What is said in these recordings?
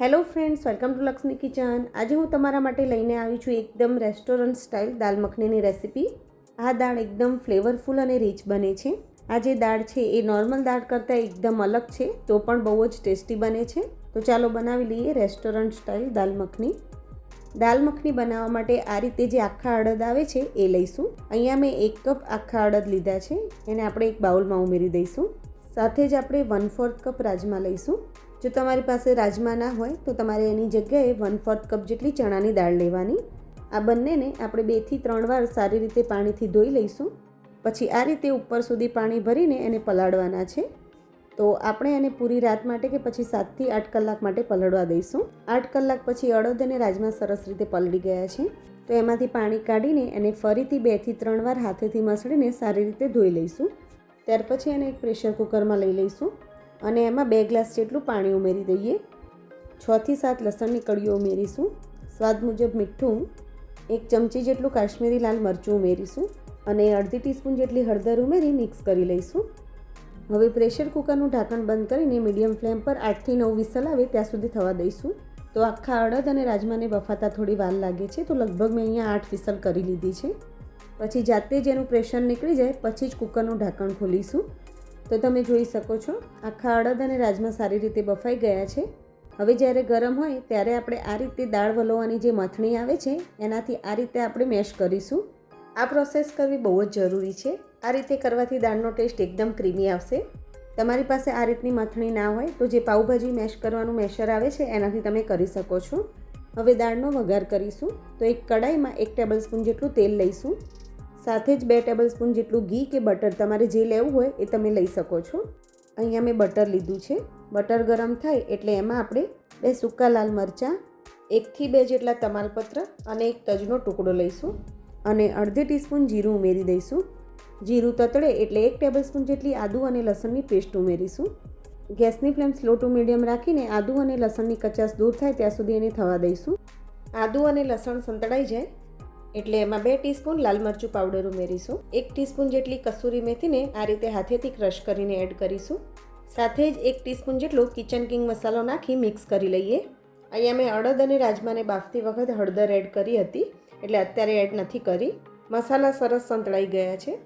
Hello friends, welcome to Lakshmi kitchen. આજે હું તમારા માટે લઈને આવી છું એકદમ રેસ્ટોરન્ટ સ્ટાઇલ દાલ મખનીની રેસીપી. આ દાળ એકદમ ફ્લેવરફુલ અને રીચ બને છે. આ જે દાળ છે એ નોર્મલ દાળ કરતાં એકદમ અલગ છે, તો પણ બહુ જ ટેસ્ટી બને છે. તો ચાલો બનાવી લઈએ રેસ્ટોરન્ટ સ્ટાઇલ દાલ મખની. દાલ મખની બનાવવા માટે આ રીતે જે આખા અડદ આવે છે એ લઈશું. અહીંયા મેં 1 કપ આખા અડદ લીધા છે, એને આપણે એક બાઉલમાં ઉમેરી દઈશું. સાથે જ આપણે 1/4 કપ રાજમા લઈશું. જો તમારી પાસે રાજમા ના હોય તો તમારે એની જગ્યાએ 1/4 કપ જેટલી ચણાની દાળ લેવાની. આ બંનેને આપણે 2 થી 3 વાર સારી રીતે પાણીથી ધોઈ લઈશું. પછી આ રીતે ઉપર સુધી પાણી ભરીને એને પલાળવાના છે. તો આપણે એને પૂરી રાત માટે કે પછી 7 થી 8 કલાક માટે પલળવા દઈશું. 8 કલાક પછી અડદ અને રાજમા સરસ રીતે પલળી ગયા છે. તો એમાંથી પાણી કાઢીને એને ફરીથી 2 થી 3 વાર હાથેથી મસળીને સારી રીતે ધોઈ લઈશું. ત્યાર પછી એને એક પ્રેશર કુકરમાં લઈ લઈશું અને એમાં 2 ગ્લાસ જેટલું પાણી ઉમેરી દઈએ. 6 થી 7 લસણની કળીઓ ઉમેરીશું. સ્વાદ મુજબ મીઠું, 1 ચમચી જેટલું કાશ્મીરી લાલ મરચું ઉમેરીશું અને અડધી ટીસ્પૂન જેટલી હળદર ઉમેરી મિક્સ કરી લઈશું. હવે પ્રેશર કુકરનું ઢાંકણ બંધ કરીને મીડિયમ ફ્લેમ પર 8 થી 9 વિસલ આવે ત્યાં સુધી થવા દઈશું. તો આખા અડદ અને રાજમાને બફાતા થોડી વાર લાગે છે, તો લગભગ મેં અહીંયા 8 વિસલ કરી લીધી છે. પછી જાતે જ એનું પ્રેશર નીકળી જાય પછી જ કુકરનું ઢાંકણ ખોલીશું. તો તમે જોઈ શકો છો આખા અડદ અને રાજમા સારી રીતે બફાઈ ગયા છે. હવે જ્યારે ગરમ હોય ત્યારે આપણે આ રીતે દાળ વલોવાની જે મથણી આવે છે એનાથી આ રીતે આપણે મેશ કરીશું. આ પ્રોસેસ કરવી બહુ જ જરૂરી છે. આ રીતે કરવાથી દાળનો ટેસ્ટ એકદમ ક્રીમી આવશે. તમારી પાસે આ રીતની મથણી ના હોય તો જે પાઉંભાજી મેશ કરવાનું મેશર આવે છે એનાથી તમે કરી શકો છો. હવે દાળનો વઘાર કરીશું. તો એક કડાઈમાં 1 ટેબલસ્પૂન જેટલું તેલ લઈશું. સાથે જ 2 ટેબલસ્પૂન જેટલું ઘી કે બટર તમારે જે લેવું હોય એ તમે લઈ શકો છો. અહીંયા મેં બટર લીધું છે. બટર ગરમ થાય એટલે એમાં આપણે 2 સૂકા લાલ મરચાં, 1 થી 2 જેટલા તમાલપત્ર અને 1 તજનો ટુકડો લઈશું અને અડધી ટીસ્પૂન જીરું ઉમેરી દઈશું. જીરું તતડે એટલે 1 ટેબલસ્પૂન જેટલી આદુ અને લસણની પેસ્ટ ઉમેરીશું. ગેસની ફ્લેમ સ્લો ટુ મીડિયમ રાખીને આદુ અને લસણની કચાશ દૂર થાય ત્યાં સુધી એને થવા દઈશું. આદુ અને લસણ સંતળાઈ જાય એટલે એમાં 2 ટીસ્પૂન લાલ મરચું પાવડર ઉમેરીશું. 1 ટીસ્પૂન જેટલી કસૂરી મેથીને આ રીતે હાથેથી ક્રશ કરીને એડ કરીશું. સાથે જ 1 ટીસ્પૂન જેટલો કિચન કિંગ મસાલો નાખી મિક્સ કરી લઈએ. અહીંયા મેં અડદ અને રાજમાને બાફતી વખત હળદર એડ કરી હતી, એટલે અત્યારે એડ નથી કરી. મસાલા સરસ સંતળાઈ ગયા છે.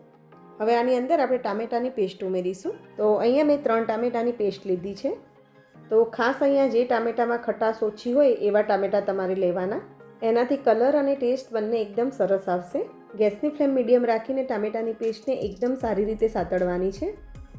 હવે આની અંદર આપણે ટામેટાની પેસ્ટ ઉમેરીશું. તો અહીંયા મેં 3 ટામેટાની પેસ્ટ લીધી છે. તો ખાસ અહીંયા જે ટામેટામાં ખટાશ ઓછી હોય એવા ટામેટા તમારે લેવાના. એનાથી કલર અને ટેસ્ટ બંને એકદમ સરસ આવશે. ગેસની ફ્લેમ મીડિયમ રાખીને ટામેટાની પેસ્ટને એકદમ સારી રીતે સાતળવાની છે.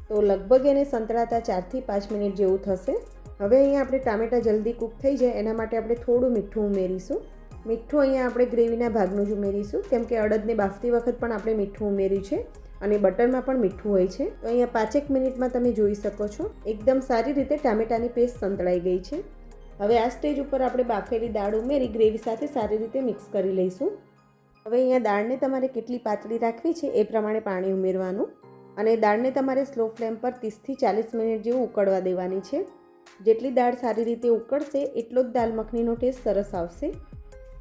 તો લગભગ એને સંતળાતા 4 થી 5 મિનિટ જેવું થશે. હવે અહીંયા આપણે ટામેટા જલ્દી કૂક થઈ જાય એના માટે આપણે થોડું મીઠું ઉમેરીશું. મીઠું અહીંયા આપણે ગ્રેવીના ભાગનું જ ઉમેરીશું, કેમ કે અડદને બાફતી વખત પણ આપણે મીઠું ઉમેર્યું છે અને બટરમાં પણ મીઠું હોય છે. તો અહીંયા 5 મિનિટમાં તમે જોઈ શકો છો એકદમ સારી રીતે ટામેટાની પેસ્ટ સંતળાઈ ગઈ છે. હવે આ સ્ટેજ ઉપર આપણે બાફેલી દાળ ઉમેરી ગ્રેવી સાથે સારી રીતે મિક્સ કરી લઈશું. હવે અહીંયા દાળને તમારે કેટલી પાતળી રાખવી છે એ પ્રમાણે પાણી ઉમેરવાનું અને દાળને તમારે સ્લો ફ્લેમ પર 30 થી 40 મિનિટ જેવું ઉકળવા દેવાની છે. જેટલી દાળ સારી રીતે ઉકળશે એટલો જ દાલ મખનીનો ટેસ્ટ સરસ આવશે.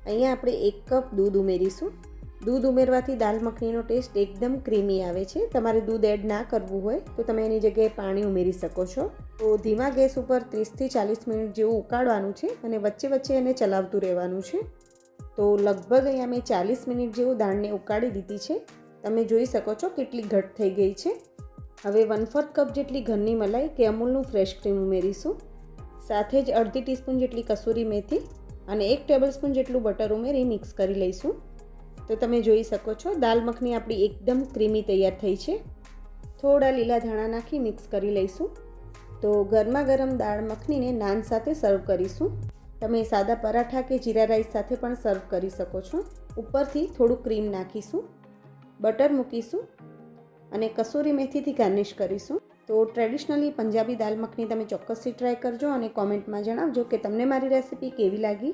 અહીંયા આપણે 1 કપ દૂધ ઉમેરીશું. દૂધ ઉમેરવાથી દાલ મખનીનો ટેસ્ટ એકદમ ક્રીમી આવે છે. તમારે દૂધ એડ ના કરવું હોય તો તમે એની જગ્યાએ પાણી ઉમેરી શકો છો. તો ધીમા ગેસ ઉપર 30 થી 40 મિનિટ જેવું ઉકાળવાનું છે અને વચ્ચે વચ્ચે એને ચલાવતું રહેવાનું છે. તો લગભગ અહીંયા મેં 40 મિનિટ જેવું દાળને ઉકાળી દીધી છે. તમે જોઈ શકો છો કેટલી ઘટ થઈ ગઈ છે. હવે 1/4 કપ જેટલી ઘરની મલાઈ કે અમૂલનું ફ્રેશ ક્રીમ ઉમેરીશું. સાથે જ અડધી ટીસ્પૂન જેટલી કસૂરી મેથી અને 1 ટેબલસ્પૂન જેટલું બટર ઉમેરી મિક્સ કરી લઈશું. તો તમે જોઈ શકો છો દાલ મખની આપણી એકદમ ક્રીમી તૈયાર થઈ છે. થોડા લીલા ધાણા નાખી મિક્સ કરી લઈશું. તો ગરમા ગરમ દાળ મખનીને નાન સાથે સર્વ કરીશું. તમે સાદા પરાઠા કે જીરા રાઈસ સાથે પણ સર્વ કરી શકો છો. ઉપરથી થોડું ક્રીમ નાખીશું, બટર મૂકીશું અને કસૂરી મેથીથી ગાર્નિશ કરીશું. તો ટ્રેડિશનલી પંજાબી દાલ મખની તમે ચોક્કસથી ટ્રાય કરજો અને કોમેન્ટમાં જણાવજો કે તમને મારી રેસિપી કેવી લાગી.